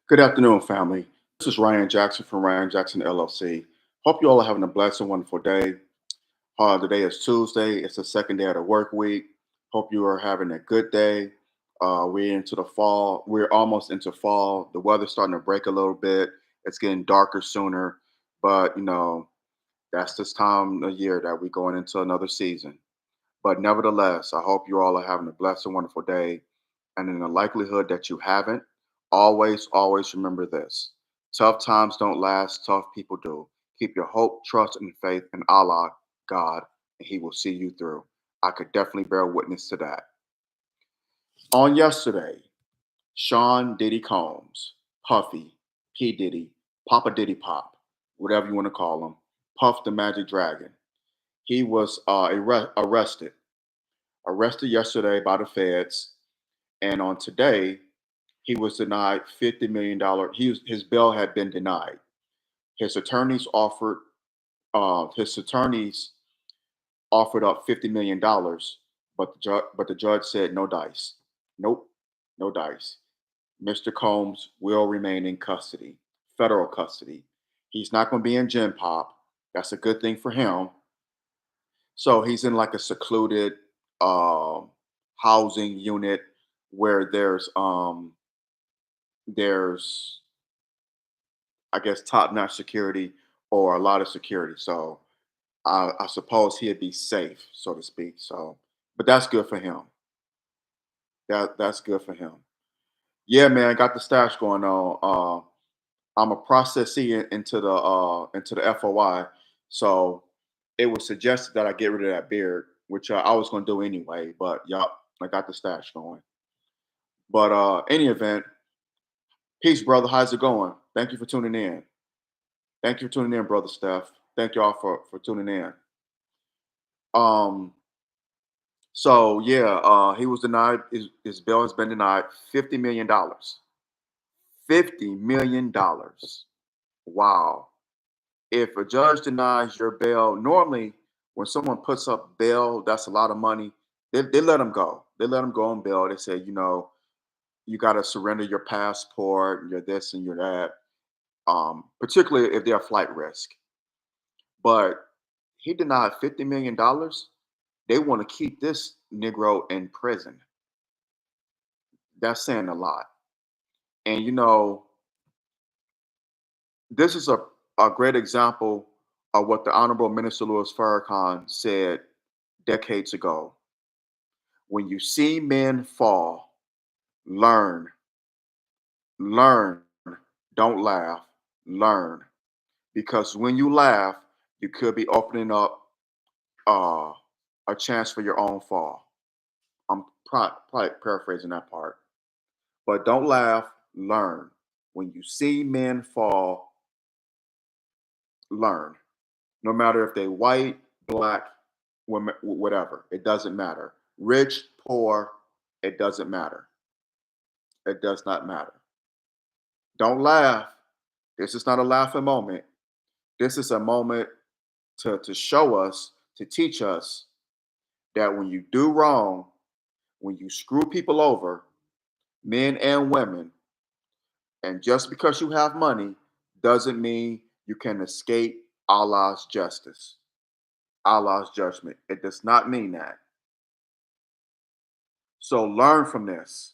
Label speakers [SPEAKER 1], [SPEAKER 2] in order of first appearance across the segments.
[SPEAKER 1] Good afternoon, family. This is Ryan Jackson from Ryan Jackson LLC. Hope you all are having a blessed and wonderful day. Today is Tuesday. It's the second day of the work week. Hope you are having a good day. We're into the fall. We're almost into fall. The weather's starting to break a little bit. It's getting darker sooner, but that's this time of year that we're going into another season. But nevertheless, I hope you all are having a blessed and wonderful day. And in the likelihood that you haven't, always remember this. Tough times don't last, tough people do. Keep your hope, trust, and faith in Allah, God, and He will see you through. I could definitely bear witness to that. On yesterday, Sean Diddy Combs, Puffy, P. Diddy, Papa Diddy Pop, whatever you want to call him, Puff the Magic Dragon. He was arrested yesterday by the feds, and on today he was denied $50 million. His bail had been denied. His attorneys offered his attorneys offered up $50 million, but the judge said no dice. Nope, no dice. Mr. Combs will remain in custody, federal custody. He's not going to be in Gen Pop. That's a good thing for him. So he's in like a secluded um housing unit where there's I guess top notch security or a lot of security. So I suppose he'd be safe, so to speak. So, but that's good for him. That's good for him. Yeah, man, I got the stash going on. I'm a processee into the FOI, so it was suggested that I get rid of that beard, which I was going to do anyway. But yup, I got the stash going. But any event, peace, brother. How's it going? Thank you for tuning in. Thank you for tuning in, brother Steph. Thank you all for tuning in. Um, so yeah, he was denied. His bail has been denied. $50 million. $50 million. Wow. If a judge denies your bail, normally when someone puts up bail, that's a lot of money. They let them go. They let them go on bail. They say, you got to surrender your passport, your this and your that. Particularly if they're a flight risk. But he denied $50 million. They want to keep this Negro in prison. That's saying a lot. And this is a great example of what the Honorable Minister Louis Farrakhan said decades ago. When you see men fall, learn, learn, don't laugh, learn. Because when you laugh, you could be opening up uh, a chance for your own fall. I'm probably paraphrasing that part. But don't laugh, learn. When you see men fall, learn. No matter if they white, black, whatever. It doesn't matter. Rich, poor, it doesn't matter. It does not matter. Don't laugh. This is not a laughing moment. This is a moment to show us, to teach us that when you do wrong, when you screw people over, men and women, and just because you have money doesn't mean you can escape Allah's justice, Allah's judgment. It does not mean that. So learn from this.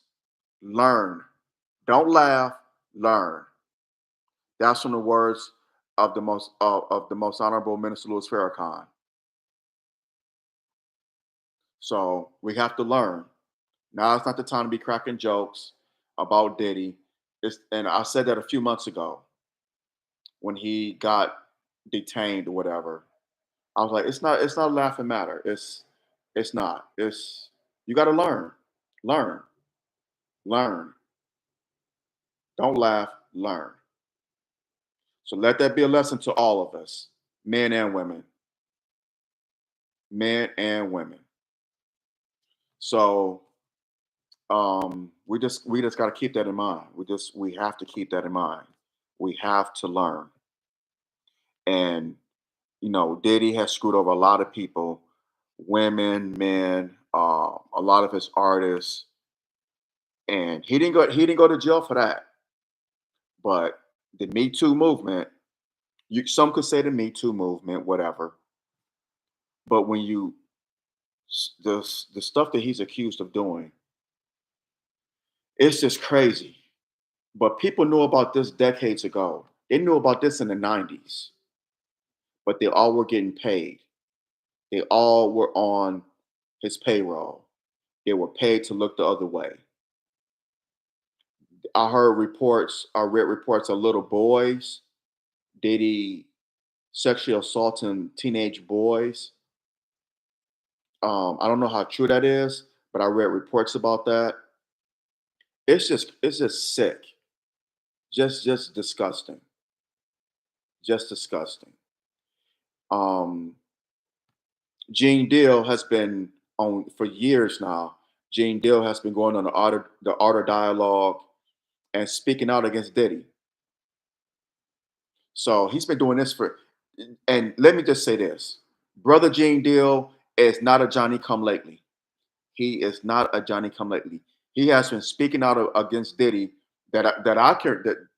[SPEAKER 1] Learn. Don't laugh. Learn. That's from the words of the most honorable Minister Louis Farrakhan. So we have to learn. Now it's not the time to be cracking jokes about Diddy. And I said that a few months ago when he got detained or whatever. I was like, it's not a laughing matter. It's not. It's you gotta learn, learn. Don't laugh, learn. So let that be a lesson to all of us, men and women. Men and women. So we just gotta keep that in mind. We have to keep that in mind. We have to learn. And Diddy has screwed over a lot of people, women, men, a lot of his artists, and he didn't go to jail for that. But the Me Too movement, some could say the Me Too movement, whatever. But when you the stuff that he's accused of doing, it's just crazy. But people knew about this decades ago. They knew about this in the 90s, but they all were getting paid. They all were on his payroll. They were paid to look the other way. I read reports of little boys, Diddy sexually assaulting teenage boys. I don't know how true that is, but I read reports about that. It's just sick. Just disgusting. Just disgusting. Um, Gene Deal has been on for years now. Gene Deal has been going on the art of dialogue and speaking out against Diddy. So he's been doing this for. And let me just say this: Brother Gene Deal is not a Johnny Come Lately. He is not a Johnny Come Lately. He has been speaking out against Diddy that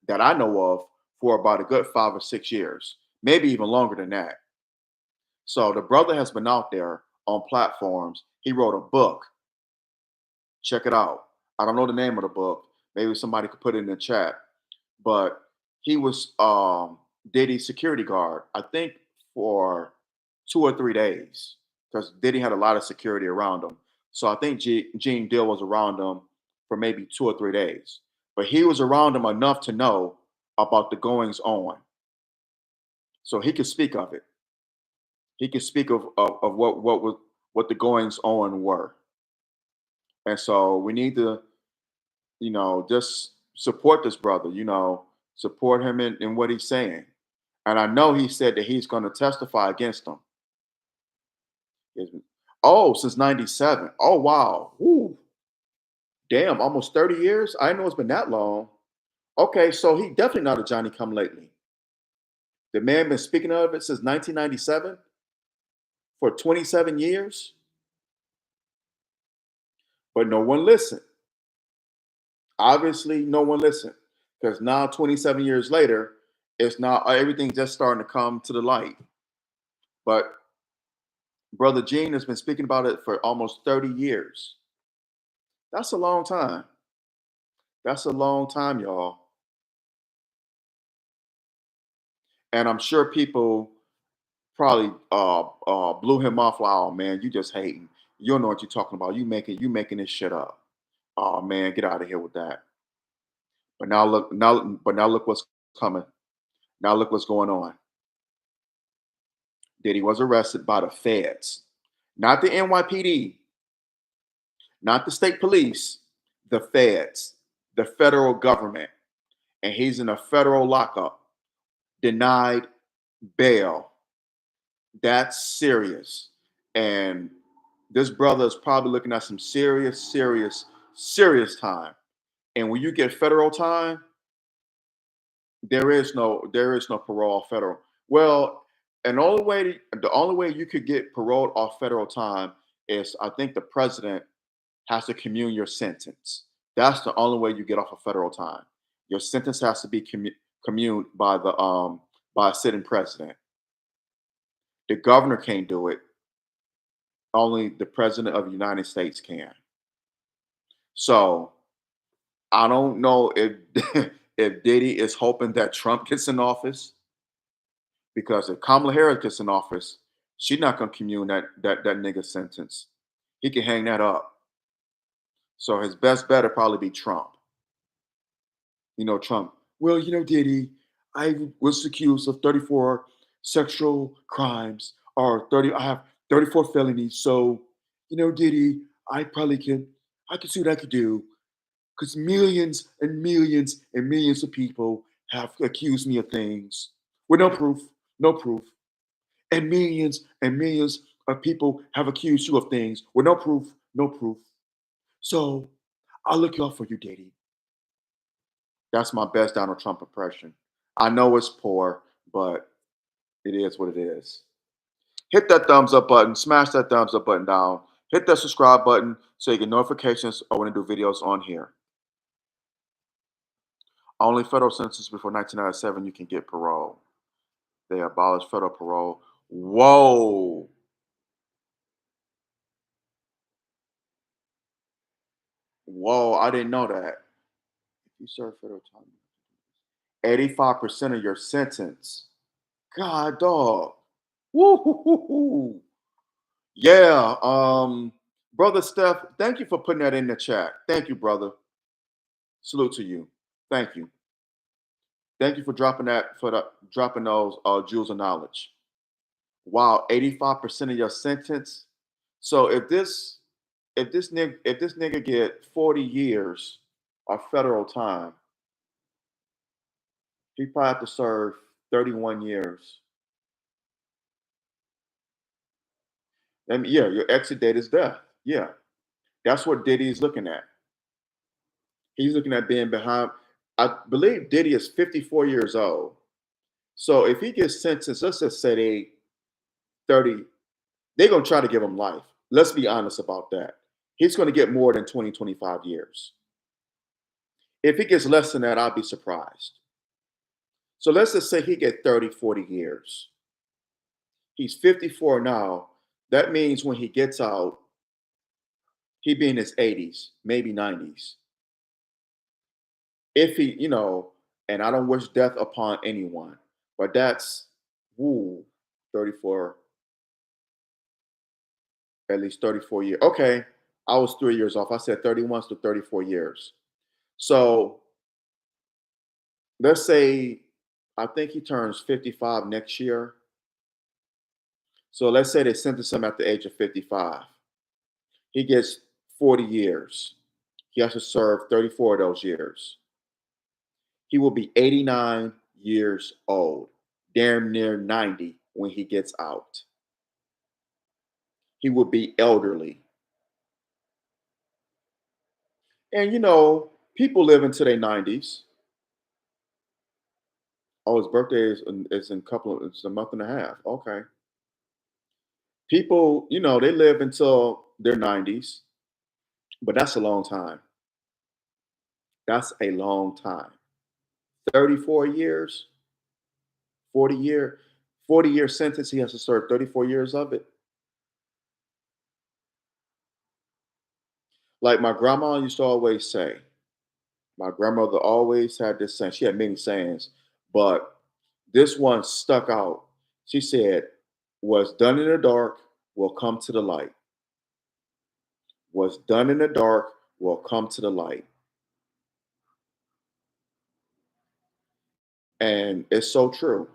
[SPEAKER 1] I know of for about a good 5 or 6 years, maybe even longer than that. So the brother has been out there on platforms. He wrote a book. Check it out. I don't know the name of the book. Maybe somebody could put it in the chat. But he was Diddy's security guard, I think, for 2 or 3 days, because Diddy had a lot of security around him. So I think Gene Deal was around him for maybe 2 or 3 days. But he was around him enough to know about the goings on. So he could speak of it. He could speak of what the goings on were. And so we need to, just support this brother, support him in what he's saying. And I know he said that he's going to testify against him. Oh, since 97. Oh, wow. Ooh, damn, almost 30 years. I didn't know it's been that long. Okay, so he definitely not a Johnny come lately. The man been speaking of it since 1997 for 27 years, but no one listened. Obviously, no one listened, because now 27 years later, it's now everything's just starting to come to the light. But Brother Gene has been speaking about it for almost 30 years. That's a long time. That's a long time, y'all. And I'm sure people probably blew him off. Like, oh man, you just hating. You don't know what you're talking about. You making this shit up. Oh man, get out of here with that. But now look what's coming. Now look what's going on. Diddy was arrested by the feds, not the NYPD, not the state police, the feds, the federal government, and he's in a federal lockup, denied bail. That's serious. And this brother is probably looking at some serious, serious, serious time. And when you get federal time, there is no parole off federal. Well, and the only way you could get paroled off federal time is, I think, the president has to commune your sentence. That's the only way you get off of federal time. Your sentence has to be communed by a sitting president. The governor can't do it. Only the president of the United States can. So I don't know if if Diddy is hoping that Trump gets in office, because if Kamala Harris gets in office, she's not gonna commune that nigga sentence. He can hang that up. So his best bet would probably be Trump. Trump. Well, Diddy, I was accused of 34 sexual crimes, or 30. I have 34 felonies. So, Diddy, I could see what I could do, because millions and millions and millions of people have accused me of things with no proof, no proof. And millions of people have accused you of things with no proof, no proof. So I'll look out for you, Diddy. That's my best Donald Trump impression. I know it's poor, but it is what it is. Hit that thumbs up button, smash that thumbs up button down, hit that subscribe button so you get notifications when I do videos on here. Only federal sentences before 1997 you can get parole. They abolished federal parole. Whoa. Whoa, I didn't know that. If you serve federal time, 85% of your sentence. God dog. Woo. Yeah. Brother Steph, thank you for putting that in the chat. Thank you, brother. Salute to you. Thank you. Thank you for dropping that for dropping those jewels of knowledge. Wow, 85% of your sentence. So if this nigga get 40 years of federal time, he probably have to serve 31 years. And yeah, your exit date is death. Yeah. That's what Diddy is looking at. He's looking at being behind. I believe Diddy is 54 years old. So if he gets sentenced, let's just say 30, they're gonna try to give him life. Let's be honest about that. He's gonna get more than 20, 25 years. If he gets less than that, I'll be surprised. So let's just say he get 30, 40 years. He's 54 now. That means when he gets out, he'd be in his 80s, maybe 90s. If he, and I don't wish death upon anyone, but that's, woo, 34, at least 34 years. Okay, I was 3 years off. I said 31 to 34 years. So let's say, I think he turns 55 next year. So let's say they sentence him at the age of 55. He gets 40 years. He has to serve 34 of those years. He will be 89 years old, damn near 90 when he gets out. He will be elderly. And people live into their 90s. Oh, his birthday is in it's a month and a half. Okay. People, they live until their 90s, but that's a long time. That's a long time. 34 years, 40 year, 40-year sentence, he has to serve 34 years of it. Like my grandma used to always say, my grandmother always had this saying. She had many sayings, but this one stuck out. She said, "What's done in the dark will come to the light. What's done in the dark will come to the light." And it's so true.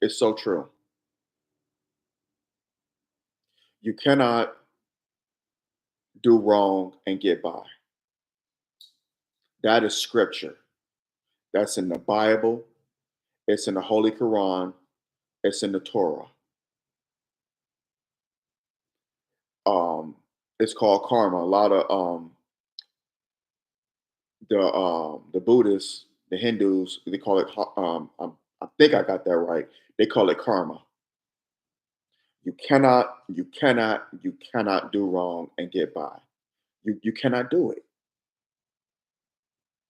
[SPEAKER 1] It's so true. You cannot do wrong and get by. That is scripture. That's in the Bible. It's in the Holy Quran. It's in the Torah. Um, it's called karma. A lot of the Buddhists, the Hindus, they call it. I think I got that right. They call it karma. You cannot do wrong and get by. You cannot do it.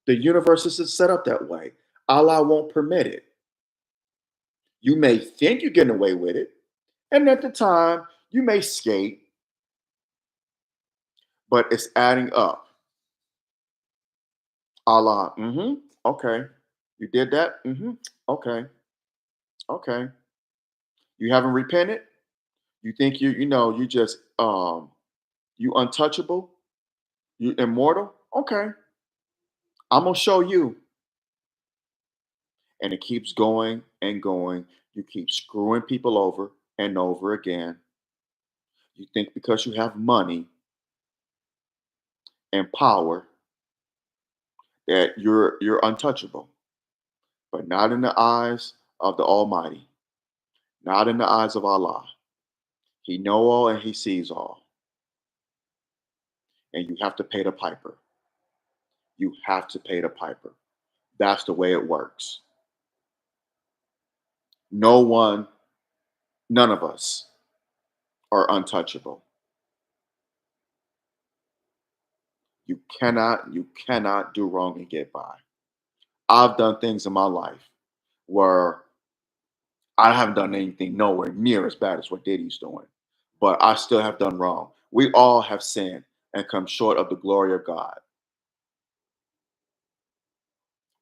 [SPEAKER 1] The universe is set up that way. Allah won't permit it. You may think you're getting away with it, and at the time you may skate, but it's adding up. Allah, okay. You did that? Okay. Okay. You haven't repented? You think you just you untouchable? You immortal? Okay. I'm gonna show you. And it keeps going and going. You keep screwing people over and over again. You think because you have money and power that you're untouchable, but not in the eyes of the Almighty, not in the eyes of Allah. He know all and he sees all. And you have to pay the piper. You have to pay the piper. That's the way it works. No one, none of us are untouchable. You cannot do wrong and get by. I've done things in my life where I haven't done anything nowhere near as bad as what Diddy's doing, but I still have done wrong. We all have sinned and come short of the glory of God.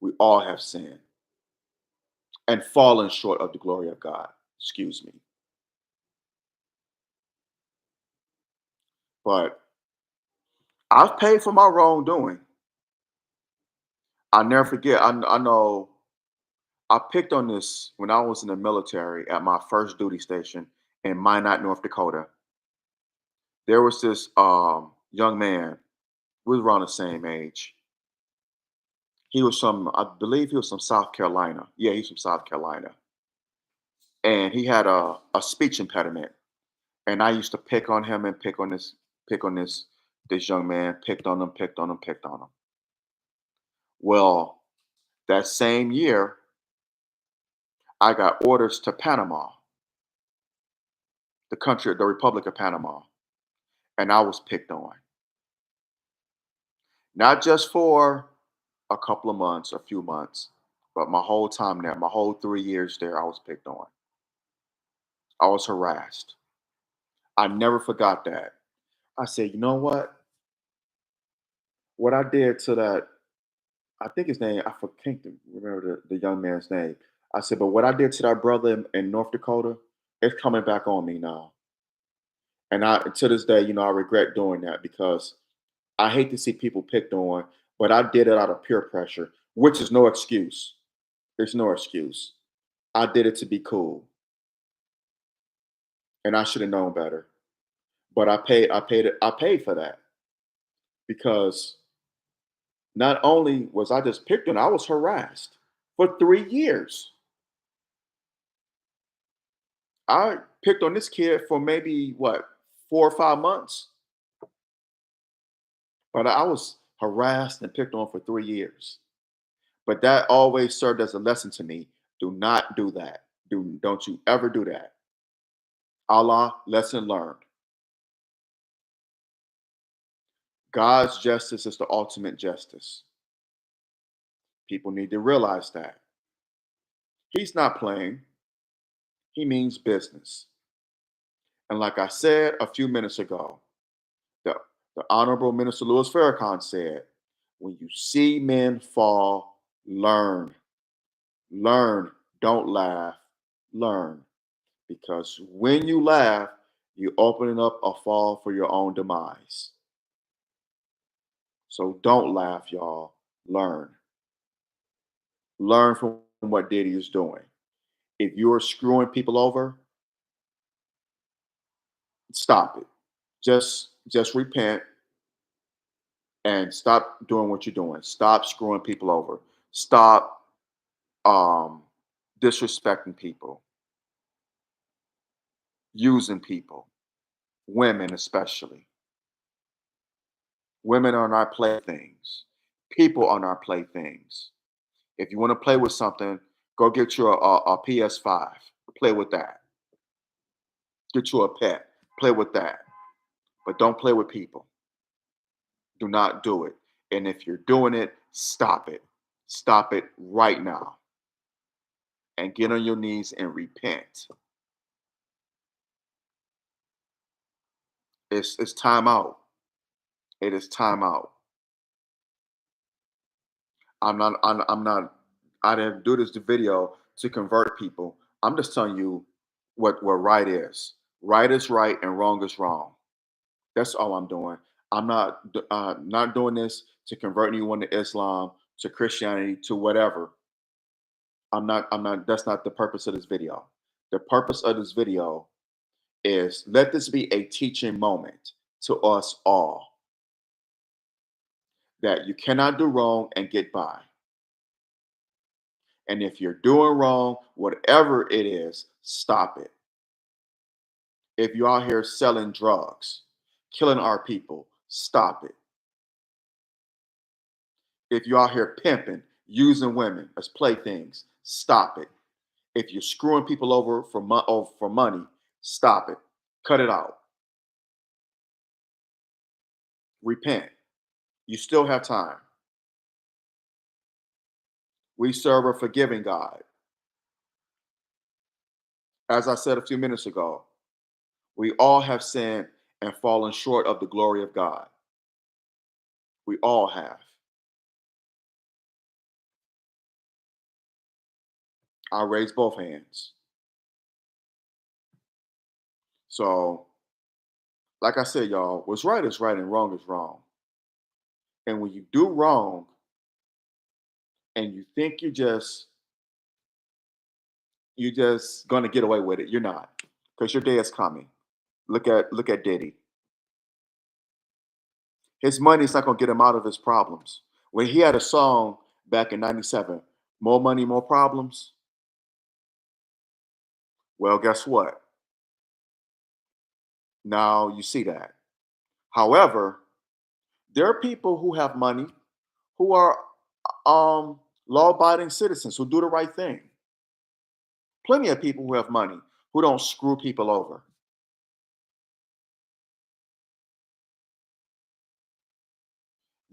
[SPEAKER 1] We all have sinned and fallen short of the glory of God. Excuse me. But I've paid for my wrongdoing. I never forget. I know I picked on this when I was in the military at my first duty station in Minot, North Dakota. There was this young man. We was around the same age. He was from, I believe, he was from South Carolina. Yeah, he's from South Carolina, and he had a speech impediment. And I used to pick on him and pick on this young man. Picked on him, picked on him, picked on him. Well, that same year, I got orders to Panama, the country, the Republic of Panama, and I was picked on. Not just for a couple of months, a few months, but my whole time there, my whole 3 years there, I was picked on. I was harassed. I never forgot that. I said, you know what? What I did to that, I think his name, can't remember the young man's name. I said, but what I did to that brother in North Dakota, it's coming back on me now. And I, to this day, I regret doing that because I hate to see people picked on, but I did it out of peer pressure, which is no excuse. There's no excuse. I did it to be cool, and I should have known better. But I paid for that because not only was I just picked on, I was harassed for 3 years. I picked on this kid for maybe what 4 or 5 months, but I was harassed and picked on for 3 years. But that always served as a lesson to me. Do not do that. Don't you ever do that. Allah, lesson learned. God's justice is the ultimate justice. People need to realize that. He's not playing, he means business. And like I said a few minutes ago, the, the Honorable Minister Louis Farrakhan said, when you see men fall, learn. Learn. Don't laugh. Learn. Because when you laugh, you're opening up a fall for your own demise. So don't laugh, y'all. Learn. Learn from what Diddy is doing. If you're screwing people over, stop it. Just repent and stop doing what you're doing. Stop screwing people over. Stop um, disrespecting people, using people, women especially. Women are not playthings. People are not playthings. If you want to play with something, go get you a PS5. Play with that. Get you a pet. Play with that. But don't play with people. Do not do it. And if you're doing it, stop it. Stop it right now. And get on your knees and repent. It's time out. It is time out. I'm not I didn't do this video to convert people. I'm just telling you what right is. Right is right and wrong is wrong. That's all I'm doing. I'm not doing this to convert anyone to Islam, to Christianity, to whatever. I'm not that's not the purpose of this video. The purpose of this video is let this be a teaching moment to us all that you cannot do wrong and get by. And if you're doing wrong, whatever it is, stop it. If you're out here selling drugs, killing our people, stop it. If you're out here pimping, using women as playthings, stop it. If you're screwing people over for money, stop it. Cut it out. Repent. You still have time. We serve a forgiving God. As I said a few minutes ago, we all have sinned and fallen short of the glory of God. We all have. I raise both hands. So, like I said, y'all, what's right is right and wrong is wrong. And when you do wrong and you think you're just gonna get away with it, you're not. Because your day is coming. Look at Diddy. His money's not gonna get him out of his problems. When he had a song back in '97, "More Money, More Problems." Well, guess what? Now you see that. However, there are people who have money who are law-abiding citizens who do the right thing. Plenty of people who have money who don't screw people over.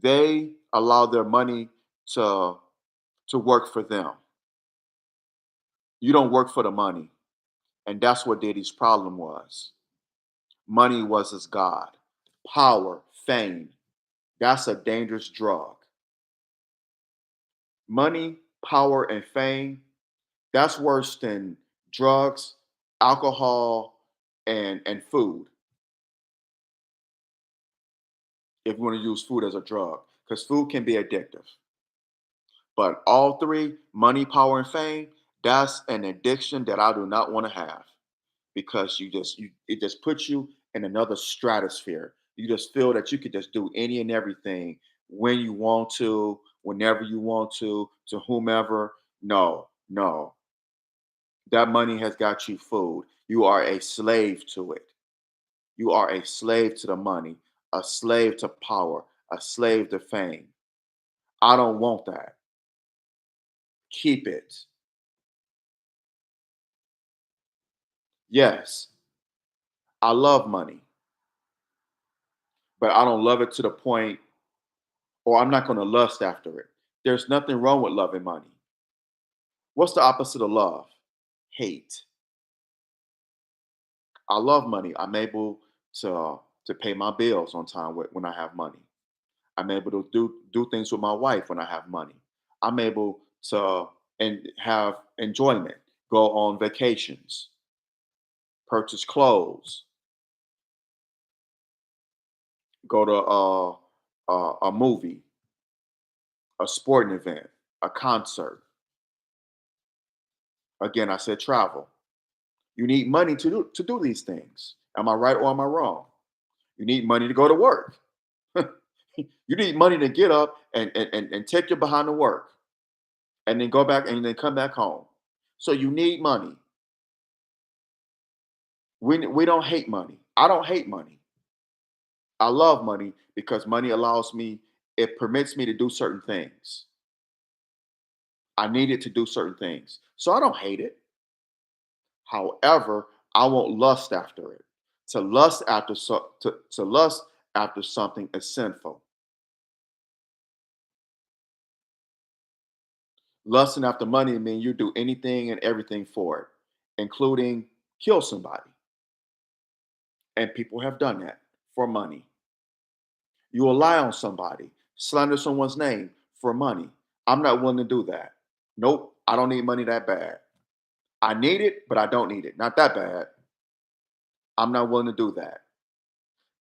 [SPEAKER 1] They allow their money to to work for them. You don't work for the money. And that's what Diddy's problem was. Money was his God. Power, fame. That's a dangerous drug. Money, power, and fame, that's worse than drugs, alcohol, and food, if you want to use food as a drug, because food can be addictive. But all three, money, power, and fame, that's an addiction that I do not want to have because it just puts you in another stratosphere. You just feel that you could just do any and everything when you want to, whenever you want to whomever. No, no. That money has got you fooled. You are a slave to it. You are a slave to the money, a slave to power, a slave to fame. I don't want that. Keep it. Yes, I love money, but I don't love it to the point, or I'm not going to lust after it. There's nothing wrong with loving money. What's the opposite of love? Hate. I love money. I'm able to pay my bills on time when I have money. I'm able to do things with my wife when I have money. I'm able to and have enjoyment, go on vacations, purchase clothes, go to a movie, a sporting event, a concert. Again, I said travel. You need money to do these things. Am I right or am I wrong? You need money to go to work. You need money to get up and take your behind to work and then go back and then come back home. So you need money. We don't hate money. I don't hate money. I love money because money allows me, it permits me to do certain things. I need it to do certain things. So I don't hate it. However, I won't lust after it. To lust after something is sinful. Lusting after money means you do anything and everything for it, including kill somebody. And people have done that for money. You will lie on somebody, slander someone's name for money. I'm not willing to do that. Nope, I don't need money that bad. I need it, but I don't need it. Not that bad. I'm not willing to do that.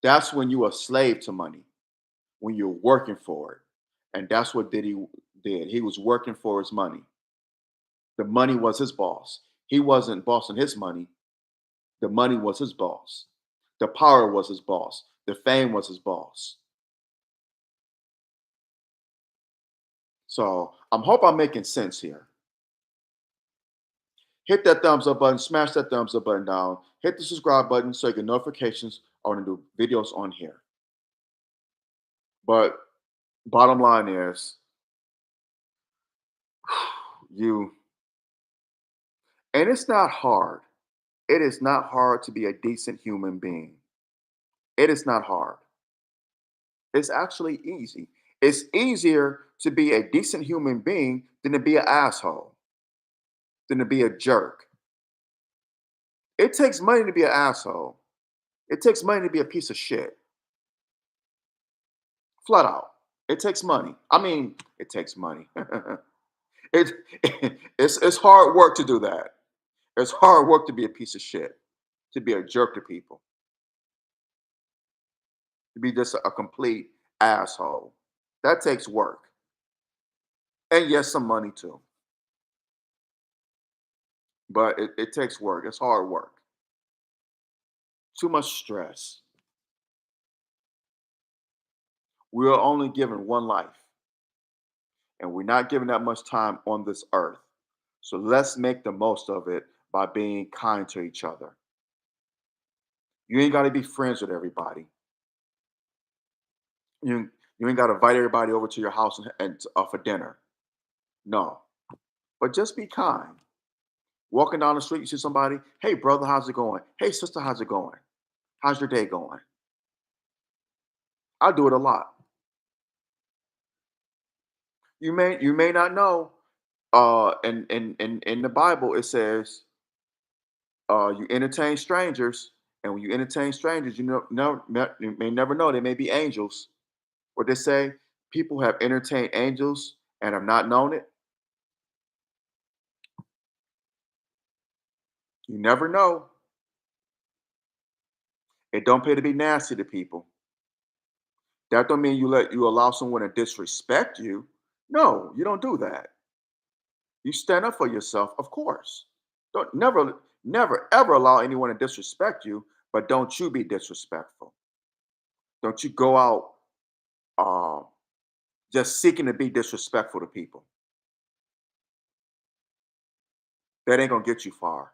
[SPEAKER 1] That's when you're a slave to money, when you're working for it. And that's what Diddy did. He was working for his money. The money was his boss. He wasn't bossing his money. The money was his boss. The power was his boss. The fame was his boss. So I hope I'm making sense here. Hit that thumbs up button, smash that thumbs up button down, hit the subscribe button so you get notifications on the new videos on here. But bottom line is, you, and it's not hard. It is not hard to be a decent human being. It is not hard. It's actually easy. It's easier to be a decent human being than to be an asshole, than to be a jerk. It takes money to be an asshole. It takes money to be a piece of shit. Flat out. It takes money. I mean, it takes money. it, it's hard work to do that. It's hard work to be a piece of shit, to be a jerk to people, to be just a complete asshole. That takes work. And yes, some money too. But it takes work. It's hard work. Too much stress. We are only given one life, and we're not given that much time on this earth. So let's make the most of it by being kind to each other. You ain't got to be friends with everybody. You ain't got to invite everybody over to your house and for dinner. No, but just be kind. Walking down the street, you see somebody. Hey, brother, how's it going? Hey, sister, how's it going? How's your day going? I do it a lot. You may not know. In the Bible, it says you entertain strangers, and when you entertain strangers, you may never know they may be angels. What they say, people have entertained angels and have not known it. You never know. It don't pay to be nasty to people. That don't mean you allow someone to disrespect you. No, you don't do that. You stand up for yourself, of course. Don't never ever allow anyone to disrespect you, but don't you be disrespectful. Don't you go out uh, just seeking to be disrespectful to people. That ain't gonna get you far.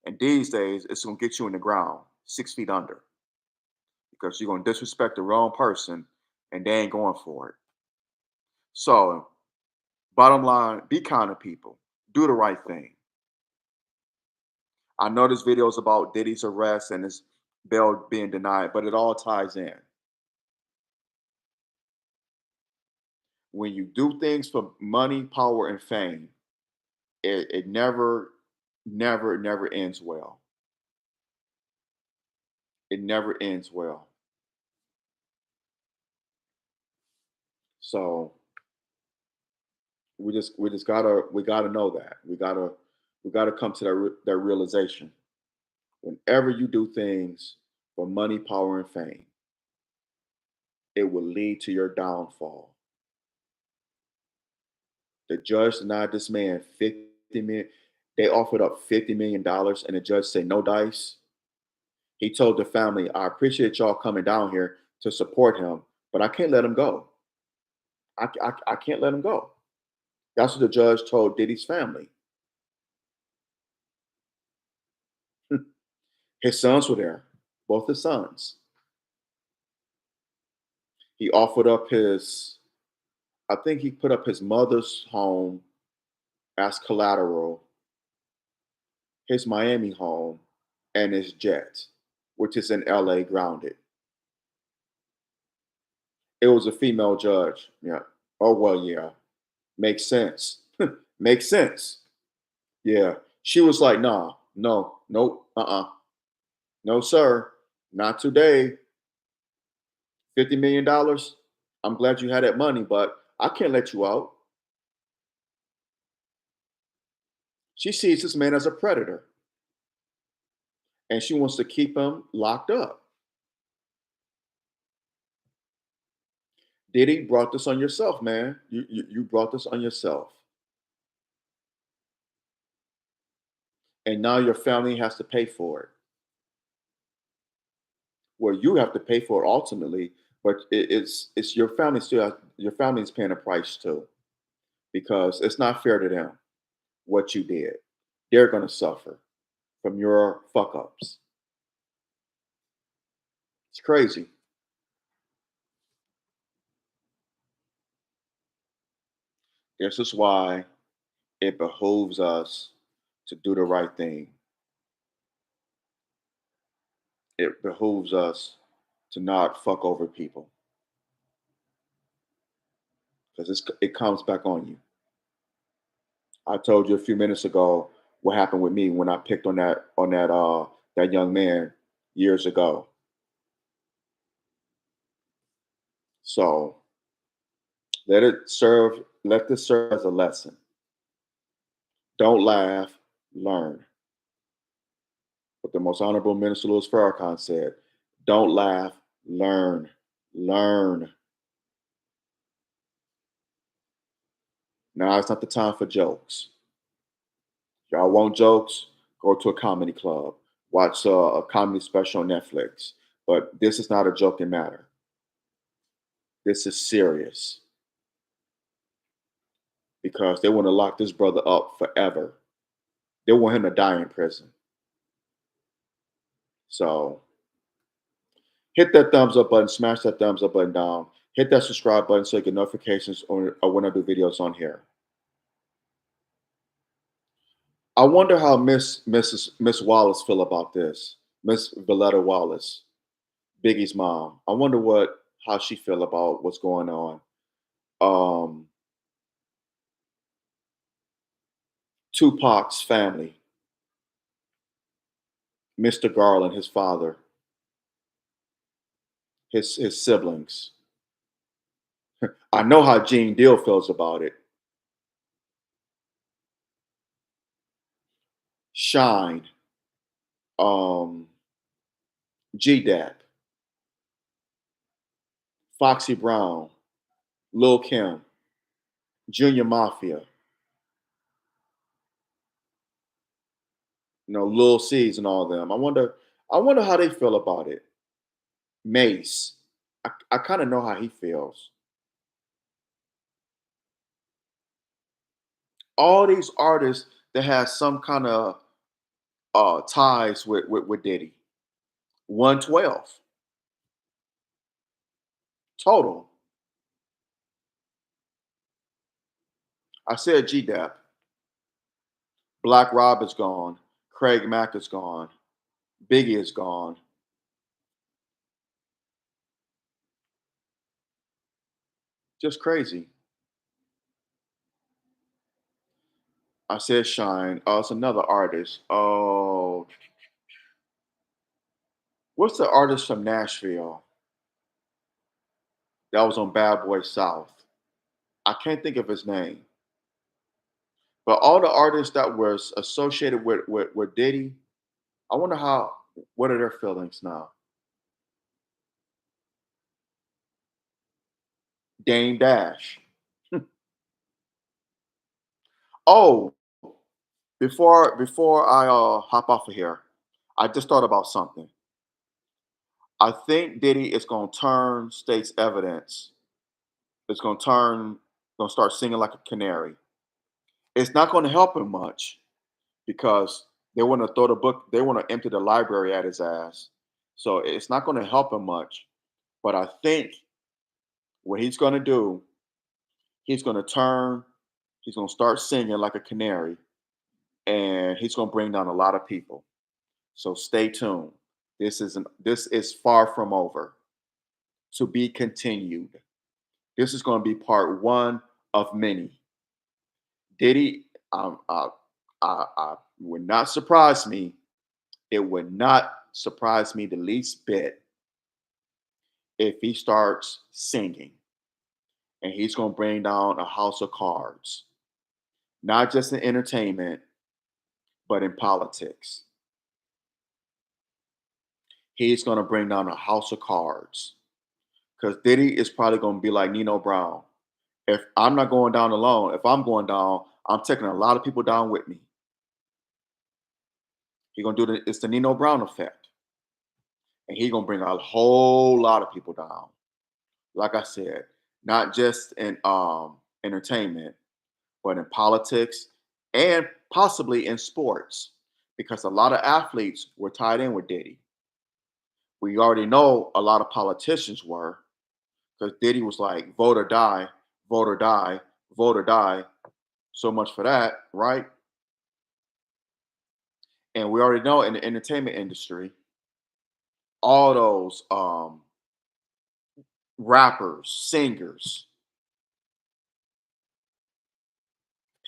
[SPEAKER 1] And these days, it's gonna get you in the ground, 6 feet under, because you're gonna disrespect the wrong person, and they ain't going for it. So, bottom line, be kind to people. Do the right thing. I know this video is about Diddy's arrest and his bail being denied, but it all ties in. When you do things for money, power, and fame, it never ends well. It never ends well. So we gotta know that. We gotta come to that realization. Whenever you do things for money, power, and fame, it will lead to your downfall. The judge denied this man 50 million. They offered up $50 million, and the judge said no dice. He told the family, I appreciate y'all coming down here to support him, but I can't let him go. I can't let him go. That's what the judge told Diddy's family. His sons were there, both his sons. He offered up I think he put up his mother's home as collateral, his Miami home, and his jet, which is in LA grounded. It was a female judge. Yeah. Oh, well, yeah. Makes sense. Makes sense. Yeah. She was like, nah, no, nope, no, sir, not today. $50 million. I'm glad you had that money, but I can't let you out. She sees this man as a predator and she wants to keep him locked up. Diddy brought this on yourself, man. You brought this on yourself. And now your family has to pay for it. Well, you have to pay for it ultimately, but it's your family your family is paying a price too because it's not fair to them what you did. They're going to suffer from your fuck ups. It's crazy. This is why it behooves us to do the right thing. It behooves us to not fuck over people. because it comes back on you. I told you a few minutes ago what happened with me when I picked on that young man years ago. So let this serve as a lesson. Don't laugh, learn. But the most honorable minister Louis Farrakhan said, don't laugh, learn, learn. Now it's not the time for jokes. Y'all want jokes? Go to a comedy club. Watch a comedy special on Netflix. But this is not a joking matter. This is serious because they want to lock this brother up forever. They want him to die in prison. So hit that thumbs up button, smash that thumbs up button down, hit that subscribe button so you get notifications or when I do videos on here. I wonder how Miss Wallace feel about this. Miss Valletta Wallace, Biggie's mom. I wonder how she feel about what's going on. Um, Tupac's family, Mr. Garland, his father, his siblings. I know how Gene Deal feels about it. Shine, um, G-Dap, Foxy Brown, Lil Kim, Junior Mafia, Lil C's and all them. I wonder how they feel about it. Mace, I kind of know how he feels. All these artists that have some kind of ties with Diddy. 112 total. I said G-Dap. Black Rob is gone. Craig Mack is gone. Biggie is gone. Just crazy. I said Shine. Oh, it's another artist. Oh, what's the artist from Nashville that was on Bad Boy South? I can't think of his name. But all the artists that was associated with Diddy, I wonder what are their feelings now? Dame Dash. Oh, before I hop off of here, I just thought about something. I think Diddy is gonna turn state's evidence. It's gonna start singing like a canary. It's not gonna help him much because they want to throw the book, they want to empty the library at his ass. So it's not gonna help him much. But I think what he's gonna do, he's gonna turn, he's gonna start singing like a canary, and he's gonna bring down a lot of people. So stay tuned. This is far from over. To be continued. This is going to be part one of many. Diddy, would not surprise me. It would not surprise me the least bit if he starts singing and he's going to bring down a house of cards, not just in entertainment, but in politics. He's going to bring down a house of cards because Diddy is probably going to be like Nino Brown. If I'm not going down alone, if I'm going down, I'm taking a lot of people down with me. He's gonna it's the Nino Brown effect. And he's gonna bring a whole lot of people down. Like I said, not just in entertainment, but in politics and possibly in sports. Because a lot of athletes were tied in with Diddy. We already know a lot of politicians were, because Diddy was like, vote or die, vote or die, vote or die. So much for that, right? And we already know in the entertainment industry, all those rappers, singers,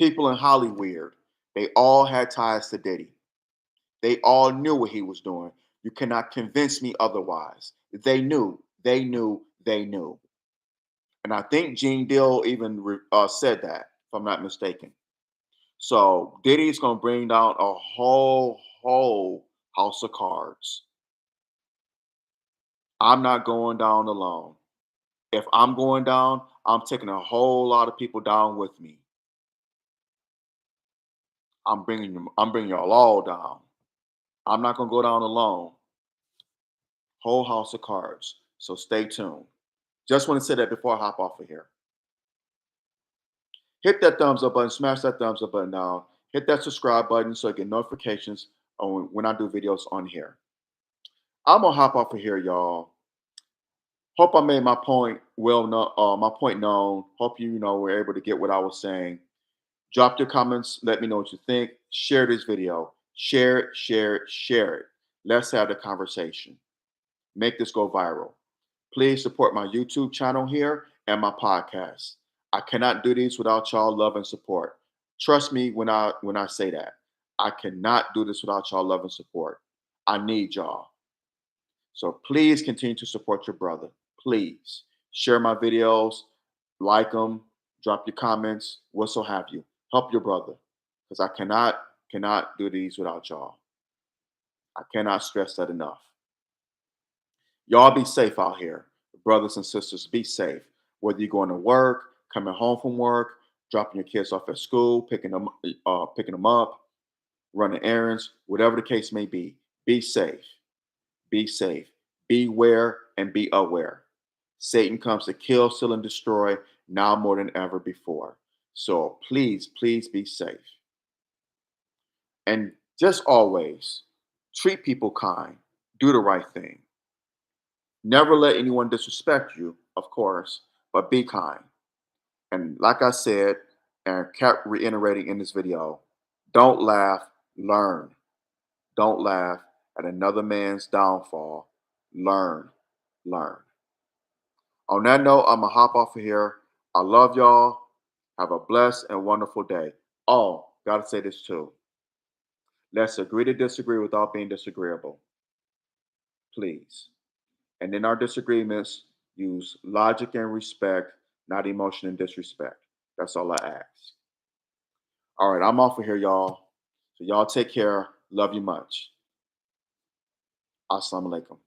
[SPEAKER 1] People in Hollywood, they all had ties to Diddy. They all knew what he was doing. You cannot convince me otherwise. They knew, they knew, they knew. And I think Gene Deal even said that, if I'm not mistaken. So Diddy's gonna bring down a whole house of cards. I'm not going down alone. If I'm going down, I'm taking a whole lot of people down with me. I'm bringing y'all all down. I'm not gonna go down alone. Whole house of cards. So stay tuned. Just want to say that before I hop off of here. Hit that thumbs up button, smash that thumbs up button down. Hit that subscribe button so you get notifications on when I do videos on here. I'm gonna hop off of here, y'all. Hope I made my point my point known. Hope were able to get what I was saying. Drop your comments. Let me know what you think. Share this video. Share it, share it, share it. Let's have the conversation. Make this go viral. Please support my YouTube channel here and my podcast. I cannot do these without y'all love and support. Trust me when I say that. I cannot do this without y'all love and support. I need y'all. So please continue to support your brother. Please share my videos, like them, drop your comments, whatso have you. Help your brother because I cannot do these without y'all. I cannot stress that enough. Y'all be safe out here, brothers and sisters. Be safe. Whether you're going to work, coming home from work, dropping your kids off at school, picking them up, running errands, whatever the case may be. Be safe. Be safe. Beware and be aware. Satan comes to kill, steal, and destroy now more than ever before. So please, please be safe. And just always treat people kind. Do the right thing. Never let anyone disrespect you, of course, but be kind. And like I said, and kept reiterating in this video, don't laugh, learn. Don't laugh at another man's downfall. Learn, learn. On that note, I'm going to hop off of here. I love y'all. Have a blessed and wonderful day. Oh, got to say this too. Let's agree to disagree without being disagreeable. Please. And in our disagreements, use logic and respect, not emotion and disrespect. That's all I ask. All right, I'm off of here, y'all. So y'all take care. Love you much. Assalamu alaikum.